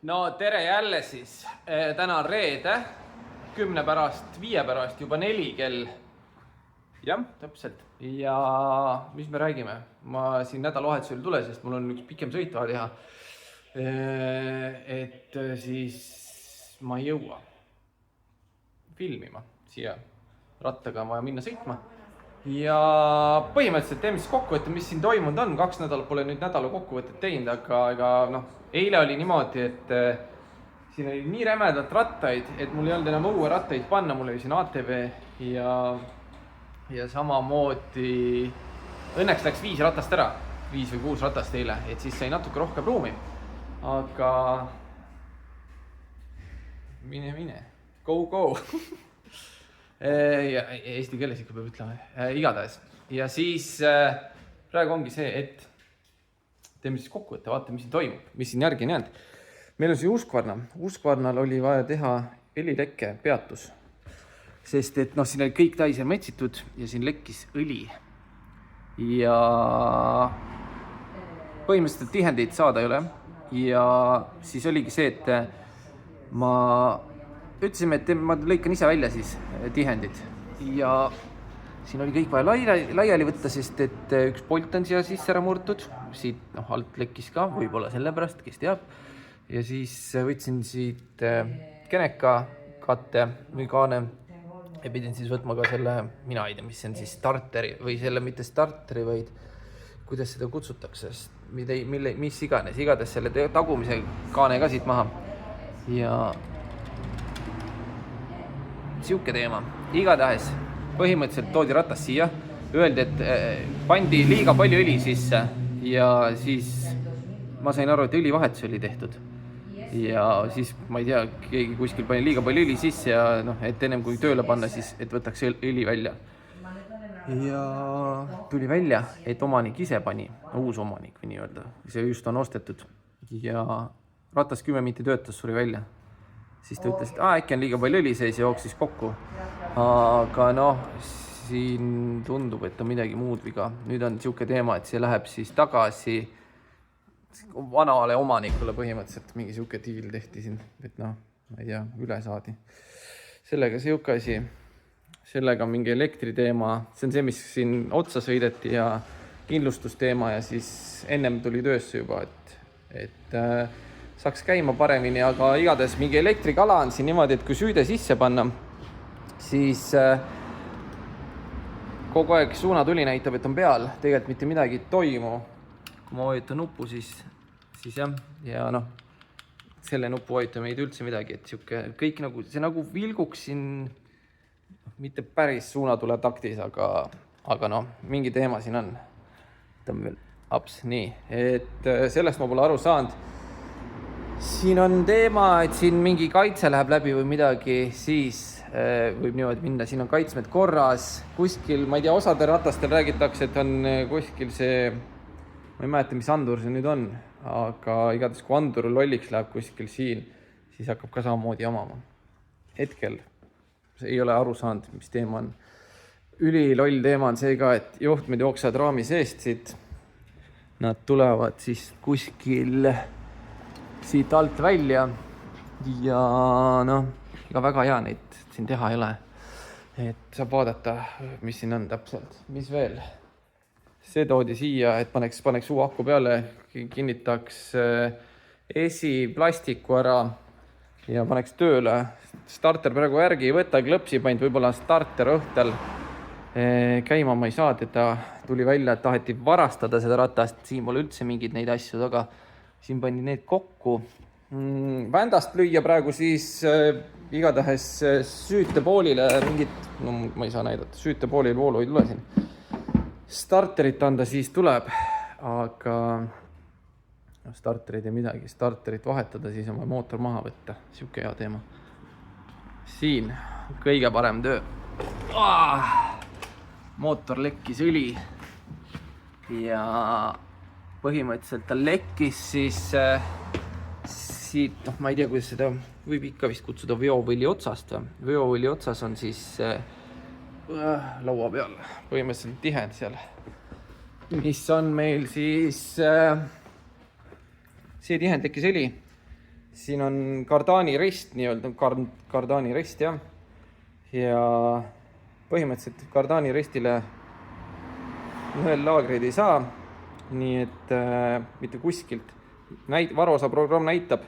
No tere jälle siis. Täna on reede, 10 pärast, 5 pärast, juba 4 kell. Jah, täpselt. Ja mis me räägime? Ma siin nädalavahetusel tule, sest mul on üks pikem sõit vaja teha. Et siis ma ei jõua filmima siia. Rattaga on vaja minna sõitma. Ja põhimõtteliselt teeme siis kokkuvõtte, mis siin toimunud on. 2 nädalat pole nüüd nädala kokkuvõtet teinud, aga eile oli niimoodi, et siin oli nii rämedalt rattaid, et mul ei olnud enam õue rattaid panna, mul oli siin ATV ja samamoodi õnneks läks 5 ratast ära, 5 või 6 ratast eile, et siis sai natuke rohkem ruumi, aga mine, go. Ja eesti keeles ikka peab ütlema, igatahes. Ja siis praegu ongi see, et teeme siis kokkuvõtte, vaatame, mis siin toimub, mis siin järgi on jäänud. Meil on siin Uskvarnal oli vaja teha õlilekke peatus, sest et siin oli kõik täis ja metsitud ja siin lekkis õli. Ja põhimõtteliselt tihendeid saada ei ole. Ja siis oligi see, et ütlesime, et ma lõikan ise välja siis tihendid ja siin oli kõik vaja laiali võtta, sest et üks polt on siia sisse ära murtud, siit alt lekkis ka, võib-olla sellepärast, kes teab. Ja siis võtsin siit keneka katte või kaane ja pidin siis võtma ka selle, mina ei tea, mis see on siis starteri või selle mitte starteri, vaid kuidas seda kutsutakse, mis igades selle tagumise kaane ka siit maha. Ja siuke teema. Igatahes põhimõtteliselt toodi ratas siia, öeldi, et pandi liiga palju õli sisse ja siis ma sain aru, et õlivahetus oli tehtud. Ja siis ma ei tea, keegi kuskil pani liiga palju õli sisse ja et ennem kui tööle panna, siis et võtaks õli välja. Ja tuli välja, et omanik ise pani, uus omanik või nii öelda, see just on ostetud ja ratas 10 minti töötas, suri välja. Siis ta ütles, et äkki on liiga palju õli sees ja jooksis kokku. Aga siin tundub, et on midagi muud viga. Nüüd on siuke teema, et see läheb siis tagasi vanale omanikule põhimõtteliselt. Mingi siuke diil tehti siin, et ma ei tea, üle saadi. Sellega siuke asi. Sellega mingi elektriteema. See on see, mis siin otsa sõideti ja kindlustusteema ja siis ennem tuli töösse juba, et saaks käima paremini, aga igades mingi elektrikala on siin niimoodi, et kui süüde sisse panna, siis kogu aeg suunatuli näitab, et on peal, tegelikult mitte midagi ei toimu. Kui ma vajutan nuppu, siis jah, ja selle nupu vajutame ei üldse midagi, et siuke kõik see vilguks siin, mitte päris suunatule taktis, aga mingi teema siin on. Tõmb veel aps, nii, et sellest ma pole aru saanud. Siin on teema, et siin mingi kaitse läheb läbi või midagi, siis võib niimoodi minna. Siin on kaitsmed korras. Kuskil, ma ei tea, osade ratastel räägitakse, et on kuskil see, ma ei mäleta, mis andur see nüüd on, aga igatahes kui andur lolliks läheb kuskil siin, siis hakkab ka samamoodi jamama. Hetkel ei ole aru saanud, mis teema on. Üliloll teema on see ka, et juhtmed jooksevad raami seest siit. Nad tulevad siis kuskil siit alt välja ja ega väga hea neid siin teha ei ole. Et saab vaadata, mis siin on täpselt. Mis veel? See toodi siia, et paneks uu aku peale, kinnitaks esiplastiku ära ja paneks tööle. Starter praegu järgi ei võta, klõpsi paint, võib-olla starter õhtel käima ma ei saa, teda tuli välja, et taheti varastada seda ratast. Siin pole üldse mingid neid asju taga. Siin pandi need kokku. Vändast lüüa praegu siis igatahes süütepoolile mingit, ma ei saa näidata, süütepoolil voolu ei tule siin. Starterit anda siis tuleb, aga starterid ei midagi. Starterit vahetada, siis on mootor maha võtta. Siuke hea teema. Siin kõige parem töö. Mootor lekkis õli ja põhimõtteliselt ta lekkis siis siit, ma ei tea, kuidas seda võib ikka vist kutsuda veovõli otsast. Veovõli otsas on siis laua peal, põhimõtteliselt tihend seal, mis on meil siis see tihend tekkis õli, siin on kardaani rist, nii-öelda kardaani rist, jah. Ja põhimõtteliselt kardaani ristile nõellaagreid ei saa, nii et mitte kuskilt. Varuosa programm näitab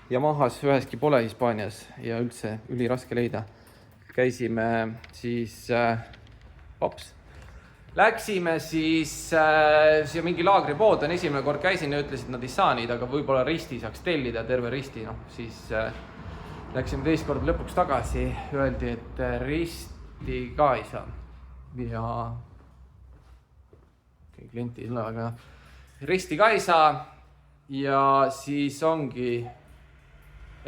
ja mahas üheski pole Hispaanias ja üldse üliraske leida. Käisime siis Läksime siis siia mingi laagripood on esimene kord käisin ja ütlesid, et nad ei saa neid, aga võib-olla risti saaks tellida, terve risti, noh, siis läksime teist kord lõpuks tagasi, öeldi, et risti ka ei saa. Ja klienti ei ole, aga risti ka ei saa ja siis ongi,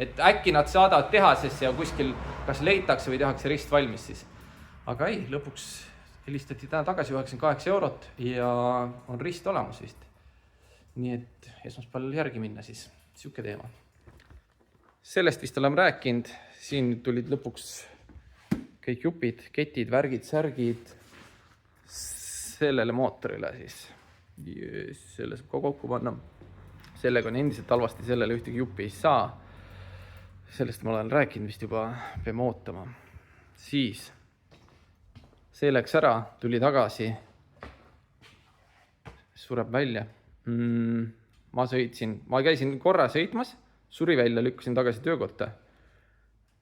et äkki nad saadavad tehasesse ja kuskil kas leitakse või tehakse rist valmis siis. Aga ei, lõpuks helistati täna tagasi 98 eurot ja on rist olemas vist. Nii et esmaspäeval järgi minna siis, siuke teema. Sellest vist oleme rääkinud, siin tulid lõpuks kõik jupid, ketid, värgid, särgid sellele mootorile siis. Selle saab ka kokku panna. Sellega on endiselt halvasti, sellele ühtegi jupi ei saa. Sellest ma olen rääkinud vist juba, peame ootama. Siis see läks ära, tuli tagasi, sureb välja. Ma käisin korra sõitmas, suri välja, lükkasin tagasi töökotta.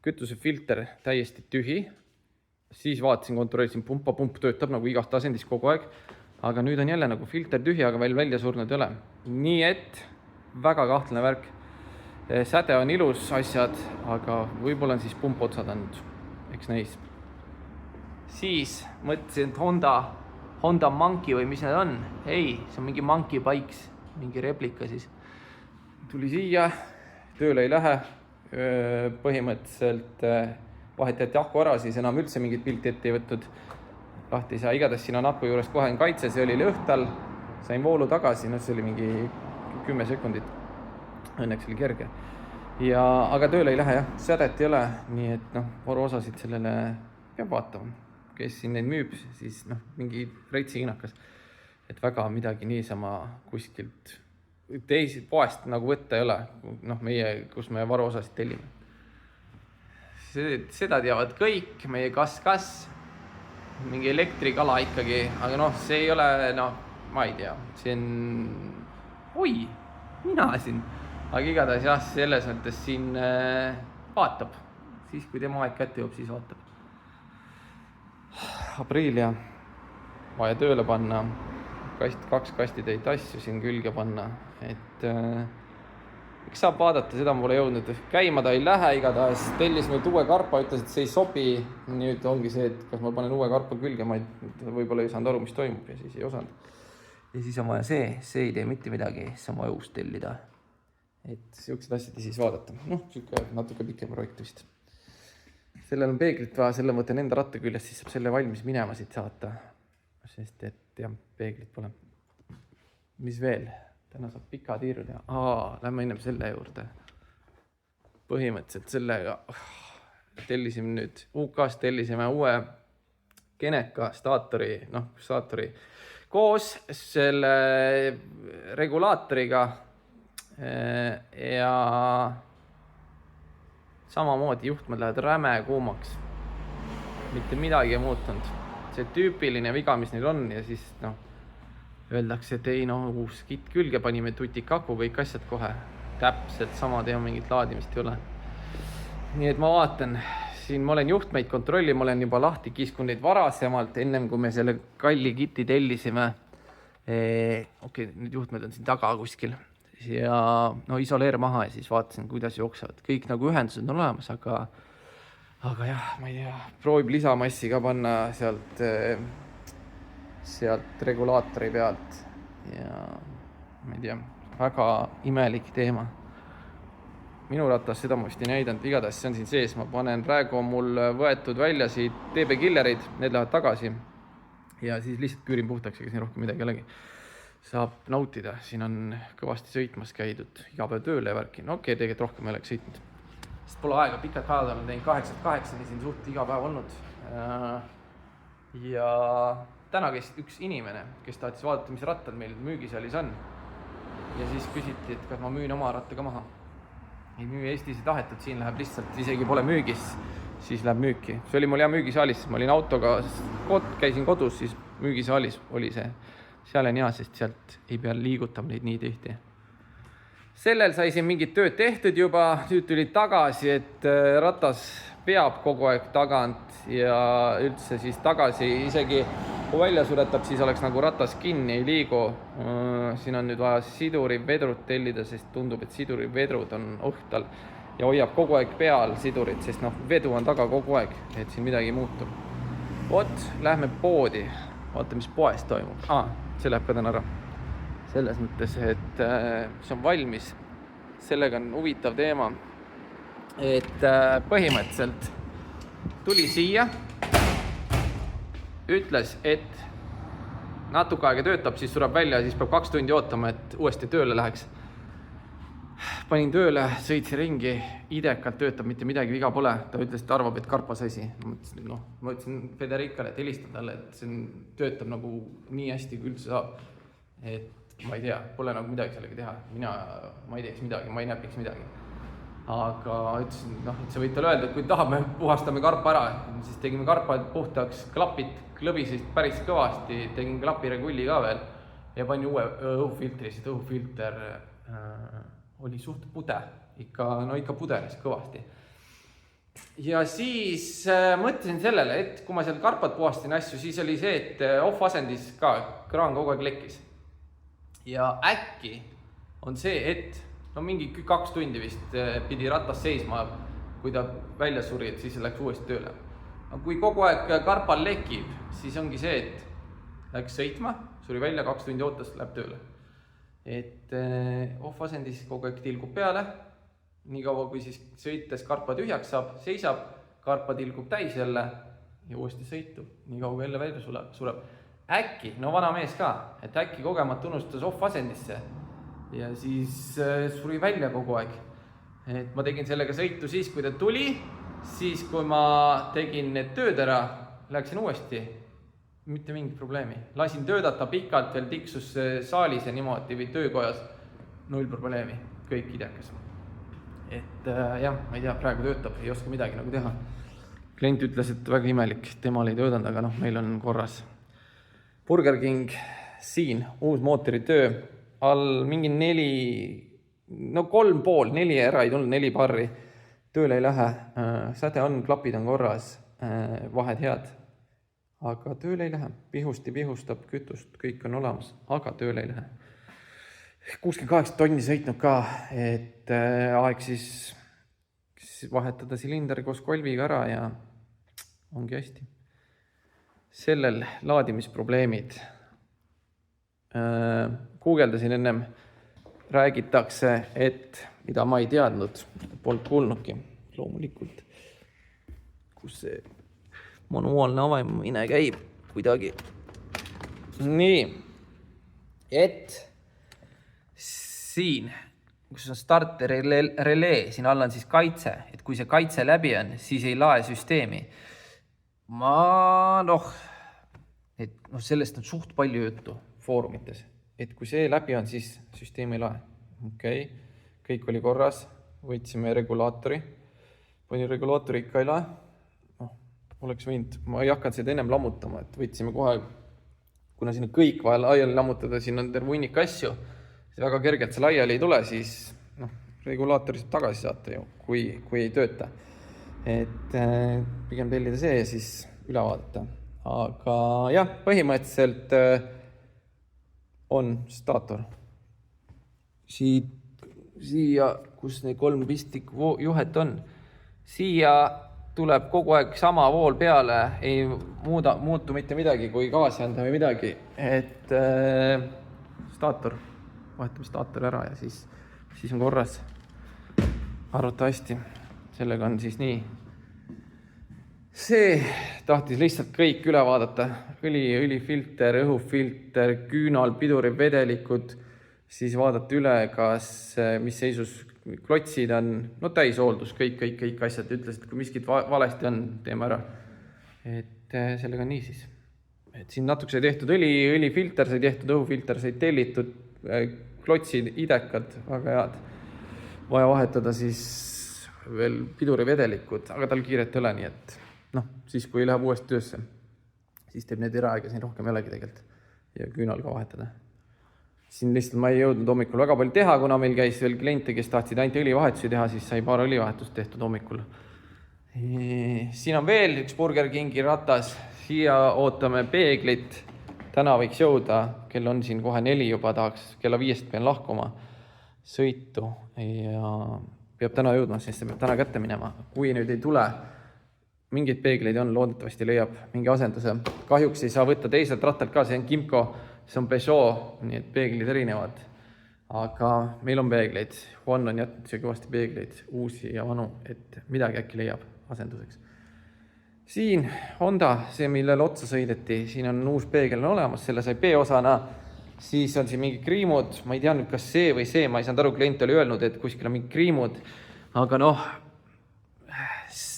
Kütusefilter täiesti tühi. Siis vaatasin, kontrollisin, pump töötab nagu igast asendis kogu aeg. Aga nüüd on jälle nagu filter tühi, aga veel välja surnud ei ole. Nii et väga kahtlane värk. Säde on ilus asjad, aga võib-olla on siis pump otsad andnud. Eks näis. Siis mõtlesin, et Honda Monkey või mis need on. Ei, see on mingi Monkey Bikes, mingi replika siis. Tuli siia, tööle ei lähe. Põhimõtteliselt vahetati ahku ära, siis enam üldse mingit pilti ette ei võtnud. Lahti ei saa, igatahes siin on aku juures kohe kaitse, see oli lõhtal. Sain voolu tagasi, see oli mingi 10 sekundit. Õnneks oli kerge. Aga tööle ei lähe, jah. Sädet ei ole, nii et varuosasid sellele peab vaatama. Kes siin neid müüb, siis mingi reitsi hinnakas. Et väga midagi niisama kuskilt teisi poest nagu võtta ei ole, kus me varuosasid tellime. Seda teavad kõik, meie kas, mingi elektrikala ikkagi, aga see ei ole, ma ei tea, see on, mina siin, aga igatahes jah, selles mõttes siin vaatab, siis kui tema aeg kätte jõuab, siis vaatab. Apriil ja vaja tööle panna, 2 kastitäit asju siin külge panna, et eks saab vaadata, seda ma pole jõudnud, käima ta ei lähe igatahes, tellis nüüd uue karpa, ütles, et see ei sobi, nüüd ongi see, et kas ma panen uue karpa külge, ma võib-olla ei saanud aru, mis toimub ja siis ei osanud. Ja siis on vaja see ei tee mitte midagi, see on vaja uus tellida, et siuksed asjad ja siis vaadata, natuke pikem projekt vist. Sellel on peeglit vaja, selle mõtlen enda ratta küljest, siis saab selle valmis minema siit saata. Sest et jah, peeglit pole. Mis veel? Täna saab pika tiirud ja lähme ennem selle juurde. Põhimõtteliselt sellega tellisime nüüd UK-st tellisime uue Geneka staatori koos selle regulaatoriga ja samamoodi juhtmed lähevad räme kuumaks. Mitte midagi ei muutunud. See tüüpiline viga, mis neil on ja siis öeldakse, et ei uus kitt külge panime tutikaku kõik asjad kohe. Täpselt sama teema, mingit laadimist ei ole. Nii et ma vaatan, siin ma olen juhtmeid kontrolli, ma olen juba lahti kiskun neid varasemalt, ennem kui me selle kalli kiti tellisime. Nüüd juhtmed on siin taga kuskil. Ja isoleer maha ja siis vaatasin, kuidas jooksevad. Kõik nagu ühendused on olemas, aga jah, ma ei tea, proovib lisamassi ka panna sealt regulaatori pealt ja ma ei tea, väga imelik teema. Minu ratas seda ma vist ei näidanud, igatahes see on siin sees, ma panen, praegu on mul võetud välja siit TB Killerid, need lähevad tagasi ja siis lihtsalt küürin puhtaks, ega siin rohkem midagi olegi. Saab nautida, siin on kõvasti sõitmas käidud, iga päev tööle ja värki. Tegelikult rohkem ei oleks sõitnud. Sest pole aega, pikad päevad olen teinud 8-8, siin suht iga päev olnud. Ja täna käis üks inimene, kes tahtis vaadata, mis rattad meil müügisaalis on. Ja siis küsiti, et kas ma müün oma ratta ka maha. ei müü Eestis ei tahetud, siin läheb lihtsalt, isegi pole müügis, siis läheb müüki. See oli mul müügisaalis, ma olin autoga, käisin kodus, siis müügisaalis oli see. Seal on hea, sest sealt ei pea liigutama neid nii tihti. Sellel sai siin mingid tööd tehtud juba, nüüd tulid tagasi, et ratas peab kogu aeg tagant ja üldse siis tagasi, isegi kui välja suretab, siis oleks nagu ratas kinni, ei liigu. Siin on nüüd vaja sidurivedrut tellida, sest tundub, et sidurivedrud on õhtal ja hoiab kogu aeg peal sidurit, sest vedu on taga kogu aeg, et siin midagi muutub. Vot, lähme poodi, vaata, mis poes toimub. See läheb ka täna ära. Selles mõttes, et see on valmis. Sellega on huvitav teema, et põhimõtteliselt tuli siia, ütles, et natuke aega töötab, siis sureb välja ja siis peab 2 tundi ootama, et uuesti tööle läheks. Panin tööle, sõitsin ringi, idekalt töötab, mitte midagi viga pole. Ta ütles, et arvab, et karpas asi. Ma ütlesin Federicale, et helistan talle, et see töötab nagu nii hästi, kui üldse saab. Et ma ei tea, pole nagu midagi sellega teha. Ma ei teeks midagi, ma ei näpiks midagi. Aga ütlesin, et sa võid talle öelda, et kui tahame, puhastame karpa ära. Siis tegime karpa puhtaks, klapid klõbisid päris kõvasti, tegin klapiregulli ka veel ja panin uue õhufiltri, sest õhufilter oli suht pude, ikka pudenes kõvasti. Ja siis mõtlesin sellele, et kui ma seal karpad puhastin asju, siis oli see, et off-asendis ka kraan kogu aeg lekkis. Ja äkki on see, et mingi 2 tundi vist pidi ratas seisma, kui ta välja suri, et siis läks uuesti tööle. Kui kogu aeg karpal lekib, siis ongi see, et läks sõitma, suri välja, 2 tundi ootas, läheb tööle. Et off-asendis kogu aeg tilgub peale, nii kaua kui siis sõites karpa tühjaks saab, seisab, karpa tilgub täis jälle ja uuesti sõitub, nii kaua kui jälle välja sureb. Äkki, vana mees ka, et äkki kogemat unustas off-asendisse ja siis suri välja kogu aeg. Et ma tegin sellega sõitu siis, kui ta tuli, siis kui ma tegin need tööd ära, läksin uuesti, mitte mingit probleemi. Lasin töödata pikalt, veel tiksus saalis ja niimoodi või töökojas, 0 probleemi, kõik idekas. Et jah, ma ei tea, praegu töötab, ei oska midagi nagu teha. Klient ütles, et väga imelik, temal ei töödanud, aga meil on korras. Burger King siin, uus mootori töö, all mingi 3,5, 4 ära ei tulnud, 4 parri. Tööle ei lähe, säde on, klapid on korras, vahed head, aga tööle ei lähe. Pihusti pihustab kütust, kõik on olemas, aga tööle ei lähe. 68 tonni sõitnud ka, et aeg siis vahetada silinder koos kolviga ära ja ongi hästi. Sellel laadimisprobleemid. Guugeldasin ennem, räägitakse, et mida ma ei teadnud, polnud kuulnudki loomulikult, kus see manuaalne avamine käib kuidagi. Nii, et siin, kus on starter relee, siin all on siis kaitse, et kui see kaitse läbi on, siis ei lae süsteemi. Sellest on suht palju juttu foorumites, et kui see läbi on, siis süsteem ei lae. Okei, kõik oli korras, võtsime regulaatori, pani regulaatori ikka ei lae. Oleks võinud, ma ei hakanud seda ennem lammutama, et võtsime kohe, kuna siin on kõik vaja laiali lammutada, siin on terve hunnik asju, see väga kergelt see laiali ei tule, siis regulaatori saab tagasi saata ju, kui ei tööta. Et pigem tellida see ja siis üle vaadata. Aga jah, põhimõtteliselt on staator. Siia, kus need 3 pistikjuhet on, siia tuleb kogu aeg sama vool peale, ei muutu mitte midagi, kui gaasi anda või midagi. Et staator, vahetame staator ära ja siis on korras. Arvatavasti, sellega on siis nii. See tahtis lihtsalt kõik üle vaadata. Õlifilter, õhufilter, küünal, piduri, vedelikud, siis vaadata üle, mis seisus klotsid on, täishooldus, kõik asjad. Ütles, et kui miskit valesti on, teeme ära. Et sellega on nii siis. Et siin natuke sai tehtud õlifilter, sai tehtud õhufilter, sai tellitud, klotsid, idekad, väga head. vaja vahetada siis veel pidurivedelikud, aga tal kiiret ei ole, nii et noh, siis kui läheb uuesti töösse, siis teeb need eraaega siin rohkem jällegi tegelikult ja küünal ka vahetada. Siin lihtsalt ma ei jõudnud hommikul väga palju teha, kuna meil käis veel kliente, kes tahtsid ainult õlivahetusi teha, siis sai paar õlivahetust tehtud hommikul. Siin on veel üks Burger Kingi ratas, siia ootame peeglit. Täna võiks jõuda, kell on siin kohe 4 juba, tahaks kella 5 pean lahkuma sõitu ja peab täna jõudma, sest see peab täna kätte minema. Kui nüüd ei tule, mingeid peegleid on, loodetavasti leiab mingi asenduse. Kahjuks ei saa võtta teiselt rattalt ka, see on Kimco, see on Peugeot, nii et peeglid erinevad. Aga meil on peegleid. Juan on jätnud siia kõvasti peegleid, uusi ja vanu, et midagi äkki leiab asenduseks. Siin Honda, see millele otsa sõideti, siin on uus peegel on olemas, selle sai B-osana, siis on siin mingi kriimud, ma ei tea nüüd, kas see või see, ma ei saanud aru, klient oli öelnud, et kuskil on mingi kriimud, aga noh,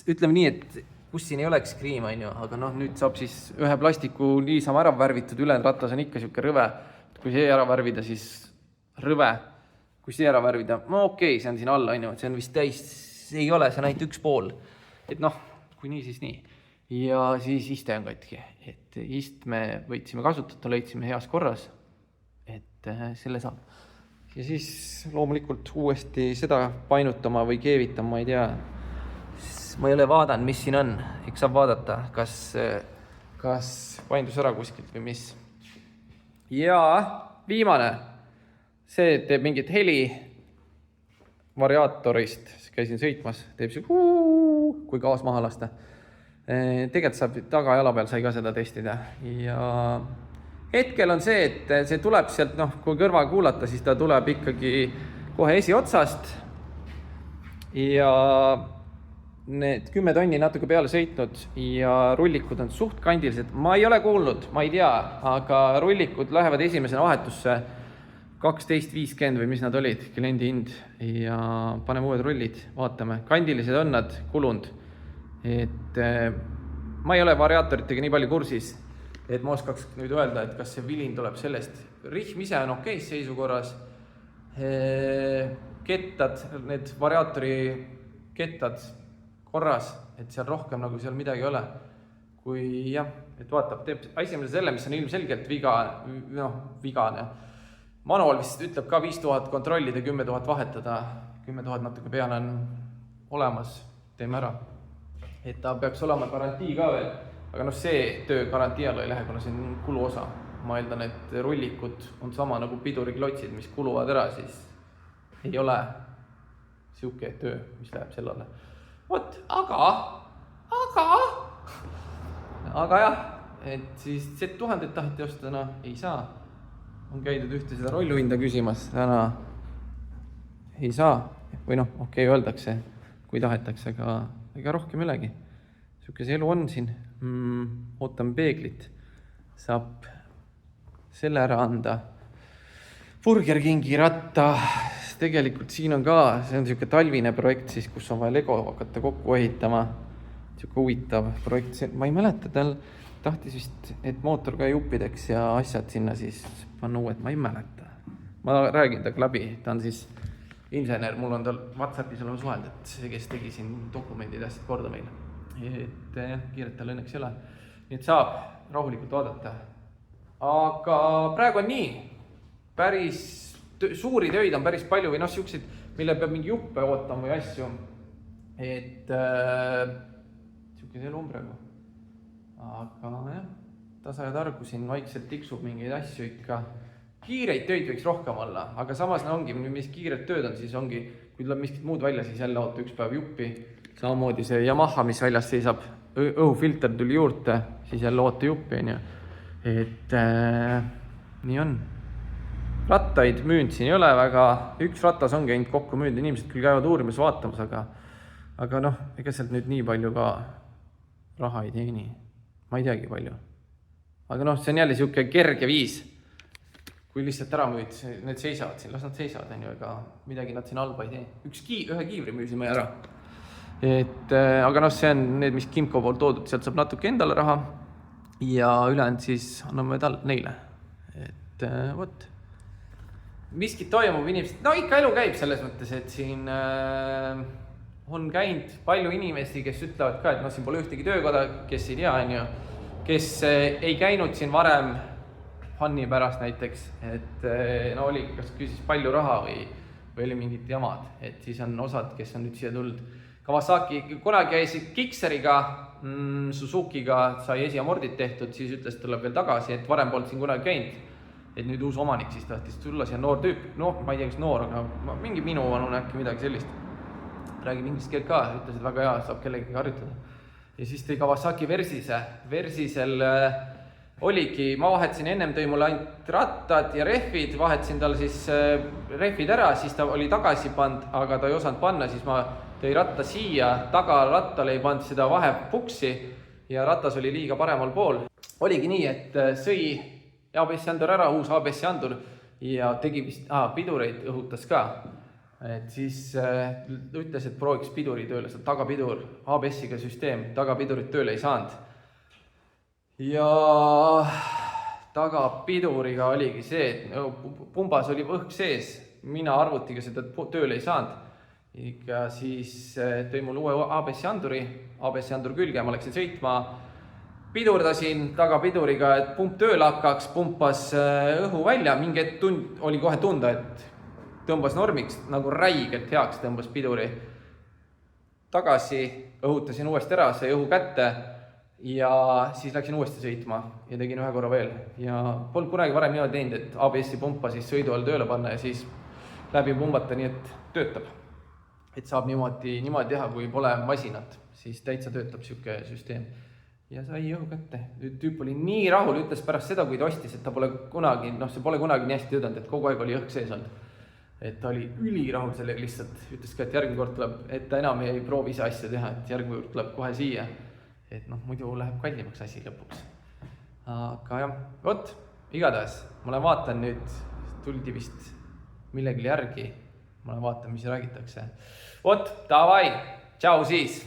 ütleme nii, et kus siin ei oleks kriim, aga noh, nüüd saab siis ühe plastiku niisama ära värvitud, ülejäänud ratas on ikka siuke rõve, kui see ära värvida, siis rõve, kui see ära värvida, no okei, see on siin all, see on vist täis, see ei ole, see on ainult üks pool, et noh, kui nii, siis nii. Ja siis iste on katki, et istme võitsime kasutada, leidsime heas korras, et selle saab. Ja siis loomulikult uuesti seda painutama või keevitama, ma ei tea, ma ei ole vaadanud, mis siin on, eks saab vaadata, kas paindus ära kuskilt või mis. Ja viimane, see teeb mingit heli variaatorist, käisin sõitmas, teeb see kui gaas maha lasta. Tegelikult saab tagajala peal sai ka seda testida ja hetkel on see, et see tuleb sealt, noh, kui kõrva kuulata, siis ta tuleb ikkagi kohe esiotsast ja need 10 tonni natuke peale sõitnud ja rullikud on suht kandilised. Ma ei ole kuulnud, ma ei tea, aga rullikud lähevad esimesena vahetusse 12.50 või mis nad olid, kliendi hind ja paneme uued rullid, vaatame. Kandilised on nad kulunud. Et ma ei ole variaatoritega nii palju kursis, et ma oskaks nüüd öelda, et kas see vilin tuleb sellest. Rihm ise on okei seisukorras. Kettad, need variaatori kettad korras, et seal rohkem nagu seal midagi ei ole. Kui jah, et vaatab, teeb esimese selle, mis on ilmselgelt vigane. Manual vist ütleb ka 5000 kontrollida, 10 000 vahetada. 10 000 natuke peale on olemas, teeme ära. Et ta peaks olema garantii ka veel, aga noh, see töö garantii alla ei lähe, kuna see on kuluosa. Ma eeldan, et rullikud on sama nagu piduriklotsid, mis kuluvad ära, siis ei ole siuke töö, mis läheb sellele. Vot, aga jah, et siis Z1000 taheti osta, noh, ei saa. On käidud ühte seda rolluhinda küsimas, täna ei saa. Või noh, okei, öeldakse, kui tahetakse, aga ega rohkem ülegi. Siuke see elu on siin. Ootan peeglit. Saab selle ära anda. Burger Kingi ratta. Tegelikult siin on ka, see on siuke talvine projekt, siis, kus on vaja Lego hakata kokku ehitama. Siuke huvitav projekt. Ma ei mäleta, tal tahtis vist, et mootor ka juppideks ja asjad sinna siis panna uued. Ma ei mäleta. Ma räägin taga läbi. Ta on siis insener, mul on tal WhatsAppis olema suheld, et see, kes tegi siin dokumendid asjad korda meil. Et kiiret tal õnneks ei ole. Nii et saab rahulikult vaadata. Aga praegu on nii. Päris suuri töid on päris palju või noh, siukseid, mille peab mingi juppe ootama või asju. Et siuke see elu on praegu. Aga jah, tasa ja targu siin vaikselt tiksub mingeid asju ikka. Kiireid tööid võiks rohkem olla, aga samas ongi, mis kiired tööd on, siis ongi, kui tuleb miskit muud välja, siis jälle oota üks päev juppi. Samamoodi see Yamaha, mis väljas seisab, õhufilter tuli juurde, siis jälle oota juppi. Et nii on. Rattaid müünd siin ei ole väga, üks ratas on käinud kokku müünd, inimesed küll käivad uurimas vaatamas, aga noh, ega sealt nüüd nii palju ka raha ei teeni. Ma ei teagi palju. Aga noh, see on jälle siuke kerge viis. Kui lihtsalt ära müüd, need seisavad siin, las nad seisavad, ega midagi nad siin halba ei tee. Ühe kiivri müüsime ära. Aga noh, see on need, mis Kimco poolt toodud, sealt saab natuke endale raha ja ülejäänud siis anname neile. Et võt. miskit toimub, inimesed, no ikka elu käib selles mõttes, et siin on käinud palju inimesi, kes ütlevad ka, et noh, siin pole ühtegi töökoda, kes ei tea, on ju, kes ei käinud siin varem fun'i pärast näiteks, et no oli, kas küsis palju raha või oli mingid jamad, et siis on osad, kes on nüüd siia tulnud. Kawasaki kunagi käisid Gixxeriga, Suzukiga sai esiamordid tehtud, siis ütles, et tuleb veel tagasi, et varem polnud siin kunagi käinud. Et nüüd uus omanik siis tahtis tulla siia noor tüüp, no ma ei tea, kas noor, aga mingi minu vanune äkki midagi sellist. Räägib inglise keelt ka, ütles, et väga hea, saab kellegagi harjutada. Ja siis tõi Kawasaki Versisel oligi, ma vahetasin ennem tõi mulle ainult rattad ja rehvid, vahetasin tal siis rehvid ära, siis ta oli tagasi pand, aga ta ei osanud panna, siis ma tõi ratta siia, taga rattale ei pannud seda vahepuksi ja ratas oli liiga paremal pool. Oligi nii, et sõi ABS-andur ära, uus ABS-andur ja tegi vist, pidureid õhutas ka. Et siis ütles, et prooviks piduri tööle, see tagapidur, ABS-iga süsteem, tagapidurit tööle ei saanud. Ja tagapiduriga oligi see, et pumbas oli õhk sees, mina arvutiga seda tööle ei saanud. Ja siis tõi mul uue ABS-anduri, ABS-andur külge, ma läksin sõitma, pidurdasin tagapiduriga, et pump tööle hakkaks, pumpas õhu välja, mingi tund oli kohe tunda, et tõmbas normiks, nagu räigelt heaks tõmbas piduri. Tagasi õhutasin uuesti ära, sai õhu kätte ja siis läksin uuesti sõitma ja tegin ühe korra veel. Ja polnud kunagi varem niimoodi teinud, et ABS-i pumpa siis sõidu all tööle panna ja siis läbi pumbata, nii et töötab. Et saab niimoodi teha, kui pole masinat, siis täitsa töötab siuke süsteem. Ja sai õhu kätte. Tüüp oli nii rahul, ütles pärast seda, kui ta ostis, et ta pole kunagi, see pole kunagi nii hästi töötanud, et kogu aeg oli õhk sees olnud. Et ta oli ülirahul sellega lihtsalt, ütles ka, et järgmine kord tuleb, et ta enam ei proovi ise asja teha, et järgmine kord tuleb kohe siia. Et muidu läheb kallimaks asi lõpuks. Aga jah, vot, igatahes, ma vaatan nüüd, tuldi vist millegile järgi, ma vaatan, mis räägitakse. Vot, davai, tšau siis!